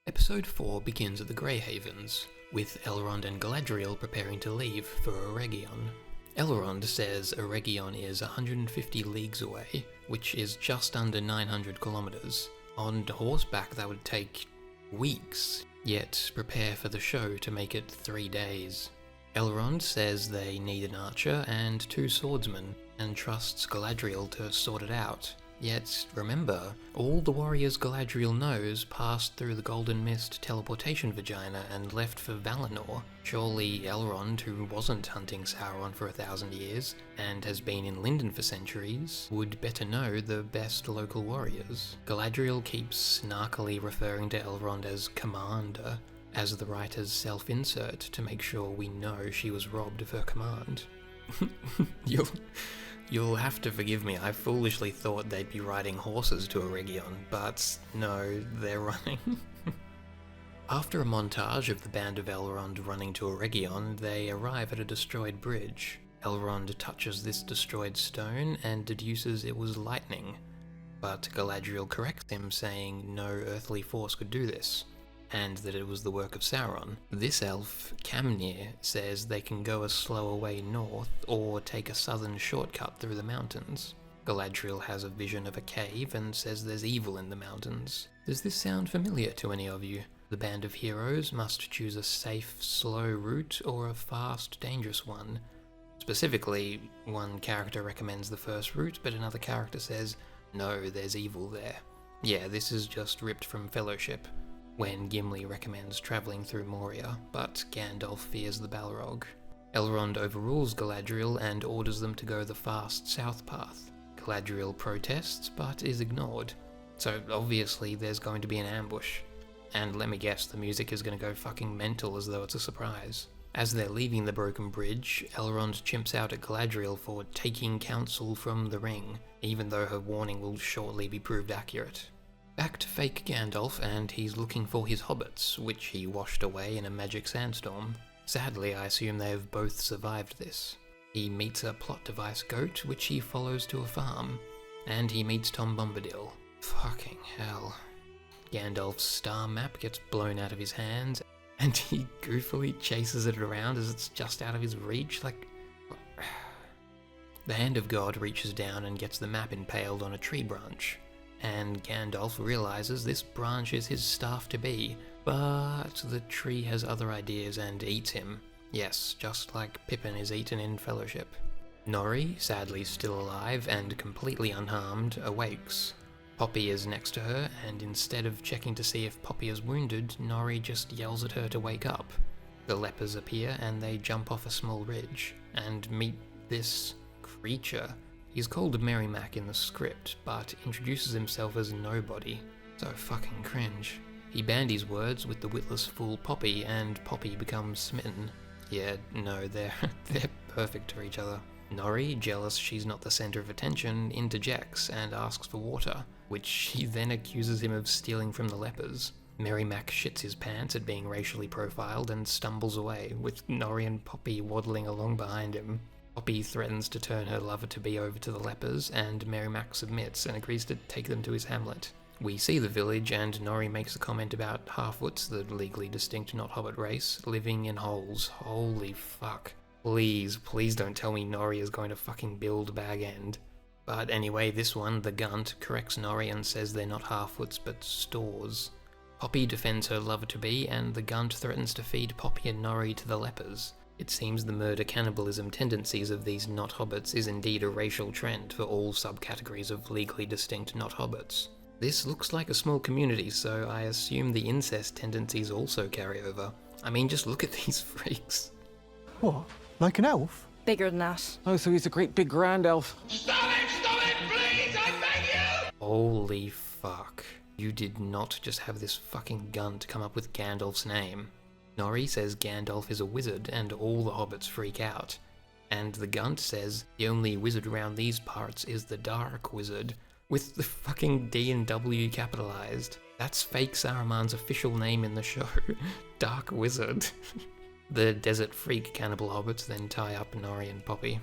Episode 4 begins at the Grey Havens, with Elrond and Galadriel preparing to leave for Eregion. Elrond says Eregion is 150 leagues away, which is just under 900 kilometers. On horseback that would take weeks, yet prepare for the show to make it 3 days. Elrond says they need an archer and 2 swordsmen, and trusts Galadriel to sort it out. Yet, remember, all the warriors Galadriel knows passed through the Golden Mist teleportation vagina and left for Valinor. Surely Elrond, who wasn't hunting Sauron for 1,000 years, and has been in Lindon for centuries, would better know the best local warriors. Galadriel keeps snarkily referring to Elrond as Commander, as the writer's self-insert to make sure we know she was robbed of her command. You'll have to forgive me, I foolishly thought they'd be riding horses to Eregion, but no, they're running. After a montage of the band of Elrond running to Eregion, they arrive at a destroyed bridge. Elrond touches this destroyed stone and deduces it was lightning, but Galadriel corrects him, saying no earthly force could do this, and that it was the work of Sauron. This elf, Camnir, says they can go a slower way north or take a southern shortcut through the mountains. Galadriel has a vision of a cave and says there's evil in the mountains. Does this sound familiar to any of you? The band of heroes must choose a safe, slow route or a fast, dangerous one. Specifically, one character recommends the first route, but another character says, no, there's evil there. Yeah, this is just ripped from Fellowship, when Gimli recommends travelling through Moria, but Gandalf fears the Balrog. Elrond overrules Galadriel and orders them to go the fast south path. Galadriel protests, but is ignored. So obviously there's going to be an ambush. And let me guess, the music is going to go fucking mental as though it's a surprise. As they're leaving the broken bridge, Elrond chimps out at Galadriel for taking counsel from the ring, even though her warning will shortly be proved accurate. Back to fake Gandalf, and he's looking for his hobbits, which he washed away in a magic sandstorm. Sadly, I assume they have both survived this. He meets a plot device goat, which he follows to a farm, and he meets Tom Bombadil. Fucking hell. Gandalf's star map gets blown out of his hands, and he goofily chases it around as it's just out of his reach, like... The hand of God reaches down and gets the map impaled on a tree branch, and Gandalf realizes this branch is his staff to be, but the tree has other ideas and eats him. Yes, just like Pippin is eaten in Fellowship. Nori, sadly still alive and completely unharmed, awakes. Poppy is next to her, and instead of checking to see if Poppy is wounded, Nori just yells at her to wake up. The lepers appear and they jump off a small ridge, and meet this creature. He's called Merrimack in the script, but introduces himself as nobody. So fucking cringe. He bandies words with the witless fool Poppy, and Poppy becomes smitten. Yeah, no, they're perfect for each other. Nori, jealous she's not the center of attention, interjects and asks for water, which she then accuses him of stealing from the lepers. Merrimack shits his pants at being racially profiled and stumbles away, with Nori and Poppy waddling along behind him. Poppy threatens to turn her lover-to-be over to the lepers, and Merrimack submits and agrees to take them to his hamlet. We see the village, and Nori makes a comment about halfwits, the legally distinct not-hobbit race, living in holes. Holy fuck. Please don't tell me Nori is going to fucking build Bag End. But anyway, this one, the Gunt, corrects Nori and says they're not halfwits but stores. Poppy defends her lover-to-be, and the Gunt threatens to feed Poppy and Nori to the lepers. It seems the murder-cannibalism tendencies of these not-hobbits is indeed a racial trend for all subcategories of legally distinct not-hobbits. This looks like a small community, so I assume the incest tendencies also carry over. I mean, just look at these freaks. What? Like an elf? Bigger than that. Oh, so he's a great big grand elf. Stop it, please, I beg you! Holy fuck. You did not just have this fucking Gunt come up with Gandalf's name. Nori says Gandalf is a wizard and all the hobbits freak out. And the Gunt says the only wizard around these parts is the Dark Wizard, with the fucking D and W capitalized. That's fake Saruman's official name in the show, Dark Wizard. The desert freak cannibal hobbits then tie up Nori and Poppy.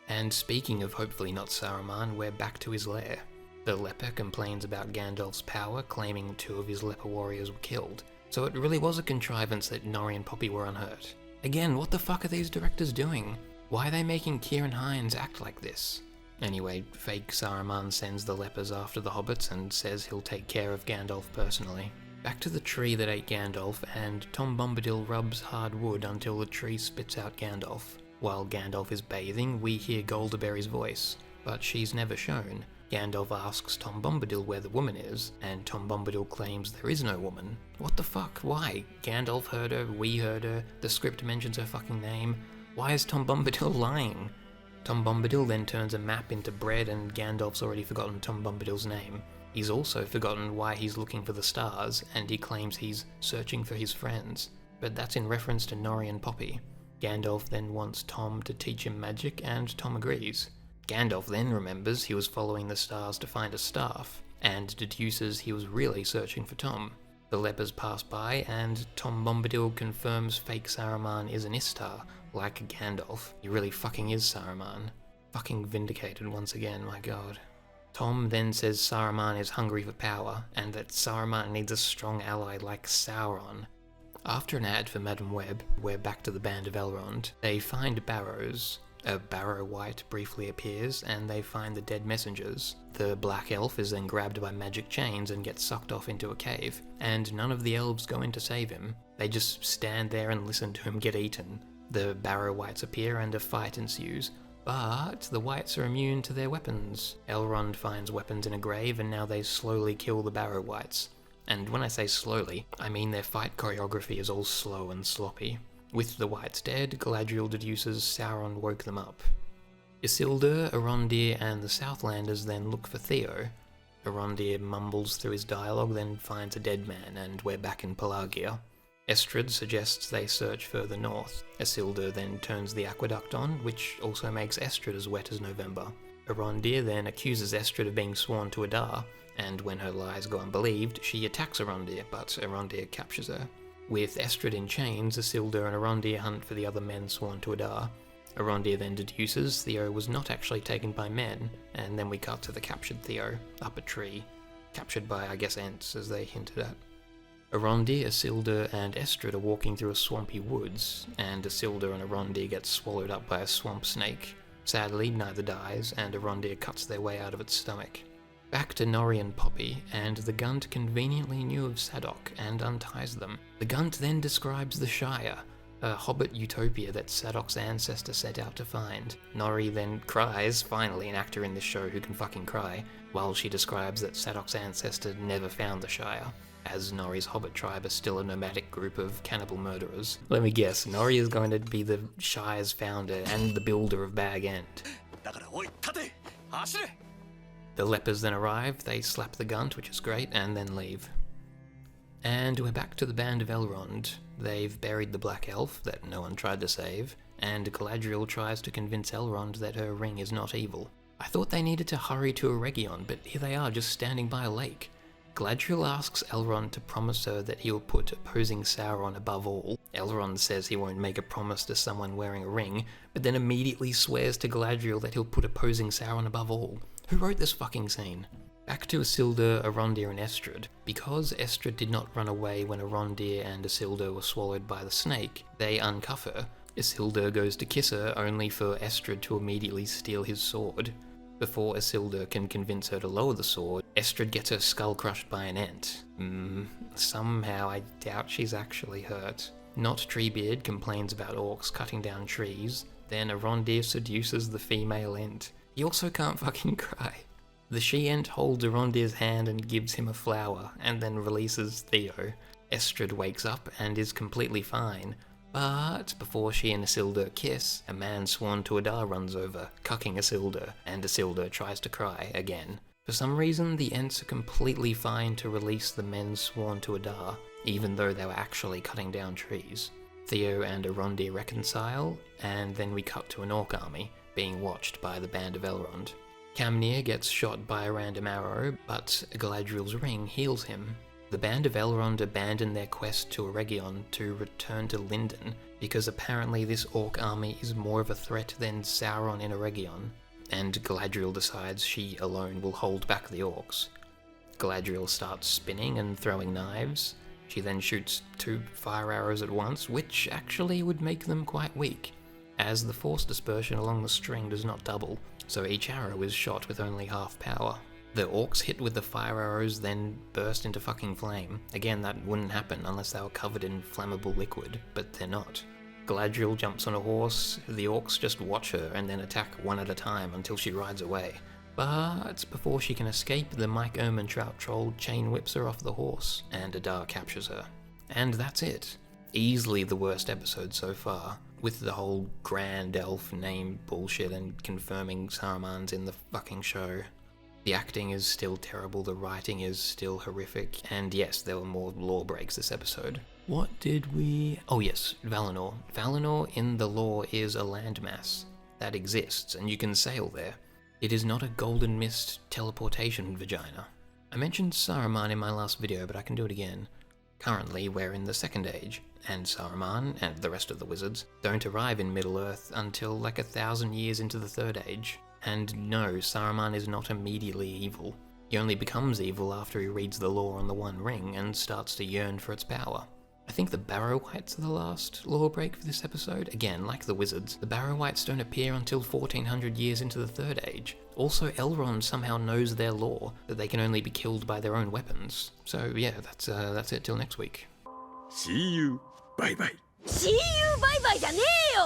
And speaking of hopefully not Saruman, we're back to his lair. The leper complains about Gandalf's power, claiming 2 of his leper warriors were killed. So it really was a contrivance that Nori and Poppy were unhurt. Again, what the fuck are these directors doing? Why are they making Kieran Hines act like this? Anyway, fake Saruman sends the lepers after the hobbits and says he'll take care of Gandalf personally. Back to the tree that ate Gandalf, and Tom Bombadil rubs hard wood until the tree spits out Gandalf. While Gandalf is bathing, we hear Golderberry's voice, but she's never shown. Gandalf asks Tom Bombadil where the woman is, and Tom Bombadil claims there is no woman. What the fuck? Why? Gandalf heard her, we heard her, the script mentions her fucking name. Why is Tom Bombadil lying? Tom Bombadil then turns a map into bread, and Gandalf's already forgotten Tom Bombadil's name. He's also forgotten why he's looking for the stars, and he claims he's searching for his friends, but that's in reference to Nori and Poppy. Gandalf then wants Tom to teach him magic, and Tom agrees. Gandalf then remembers he was following the stars to find a staff, and deduces he was really searching for Tom. The lepers pass by, and Tom Bombadil confirms fake Saruman is an Istar, like Gandalf. He really fucking is Saruman. Fucking vindicated once again, my god. Tom then says Saruman is hungry for power, and that Saruman needs a strong ally like Sauron. After an ad for Madame Web, we're back to the Band of Elrond. They find barrows. A barrow wight briefly appears, and they find the dead messengers. The black elf is then grabbed by magic chains and gets sucked off into a cave, and none of the elves go in to save him. They just stand there and listen to him get eaten. The barrow wights appear and a fight ensues, but the wights are immune to their weapons. Elrond finds weapons in a grave, and now they slowly kill the barrow wights. And when I say slowly, I mean their fight choreography is all slow and sloppy. With the wights dead, Galadriel deduces Sauron woke them up. Isildur, Arondir, and the Southlanders then look for Theo. Arondir mumbles through his dialogue, then finds a dead man, and we're back in Pelagia. Estrid suggests they search further north. Isildur then turns the aqueduct on, which also makes Estrid as wet as November. Arondir then accuses Estrid of being sworn to Adar, and when her lies go unbelieved, she attacks Arondir, but Arondir captures her. With Estrid in chains, Isildur and Arondir hunt for the other men sworn to Adar. Arondir then deduces Theo was not actually taken by men, and then we cut to the captured Theo, up a tree. Captured by, I guess, Ents, as they hinted at. Arondir, Isildur, and Estrid are walking through a swampy woods, and Isildur and Arondir get swallowed up by a swamp snake. Sadly, neither dies, and Arondir cuts their way out of its stomach. Back to Nori and Poppy, and the Gunt conveniently knew of Sadok and unties them. The Gunt then describes the Shire, a hobbit utopia that Sadok's ancestor set out to find. Nori then cries, finally an actor in this show who can fucking cry, while she describes that Sadok's ancestor never found the Shire, as Nori's hobbit tribe is still a nomadic group of cannibal murderers. Let me guess, Nori is going to be the Shire's founder and the builder of Bag End. The lepers then arrive, they slap the Gunt, which is great, and then leave. And we're back to the Band of Elrond. They've buried the Black Elf that no one tried to save, and Galadriel tries to convince Elrond that her ring is not evil. I thought they needed to hurry to Eregion, but here they are just standing by a lake. Galadriel asks Elrond to promise her that he will put opposing Sauron above all. Elrond says he won't make a promise to someone wearing a ring, but then immediately swears to Galadriel that he'll put opposing Sauron above all. Who wrote this fucking scene? Back to Isildur, Arondir, and Estrid. Because Estrid did not run away when Arondir and Isildur were swallowed by the snake, they uncuff her. Isildur goes to kiss her, only for Estrid to immediately steal his sword. Before Isildur can convince her to lower the sword, Estrid gets her skull crushed by an ant. Somehow I doubt she's actually hurt. Not Treebeard complains about orcs cutting down trees, then Arondir seduces the female ent. He also can't fucking cry. The she-ent holds Arondir's hand and gives him a flower, and then releases Theo. Estrid wakes up and is completely fine, but before she and Isildur kiss, a man sworn to Adar runs over, cucking Isildur, and Isildur tries to cry again. For some reason, the Ents are completely fine to release the men sworn to Adar, even though they were actually cutting down trees. Theo and Arondir reconcile, and then we cut to an orc army, being watched by the Band of Elrond. Camnir gets shot by a random arrow, but Galadriel's ring heals him. The Band of Elrond abandon their quest to Eregion to return to Lindon, because apparently this orc army is more of a threat than Sauron in Eregion, and Galadriel decides she alone will hold back the orcs. Galadriel starts spinning and throwing knives. She then shoots 2 fire arrows at once, which actually would make them quite weak, as the force dispersion along the string does not double, so each arrow is shot with only half power. The orcs hit with the fire arrows, then burst into fucking flame. Again, that wouldn't happen unless they were covered in flammable liquid, but they're not. Galadriel jumps on a horse, the orcs just watch her and then attack one at a time until she rides away. But before she can escape, the Mike Trout Troll chain whips her off the horse, and Adar captures her. And that's it. Easily the worst episode so far, with the whole Grand Elf name bullshit and confirming Saruman's in the fucking show. The acting is still terrible, the writing is still horrific, and yes, there were more lore breaks this episode. What did we... Oh yes, Valinor. Valinor in the lore is a landmass that exists, and you can sail there. It is not a golden mist teleportation vagina. I mentioned Saruman in my last video, but I can do it again. Currently, we're in the Second Age, and Saruman, and the rest of the wizards, don't arrive in Middle-earth until like 1,000 years into the Third Age. And no, Saruman is not immediately evil. He only becomes evil after he reads the lore on the One Ring and starts to yearn for its power. I think the Barrow-wights are the last lore break for this episode. Again, like the wizards, the Barrow-wights don't appear until 1400 years into the Third Age. Also, Elrond somehow knows their lore, that they can only be killed by their own weapons. So yeah, that's it till next week. See you. Bye bye. See you, bye bye じゃねえよ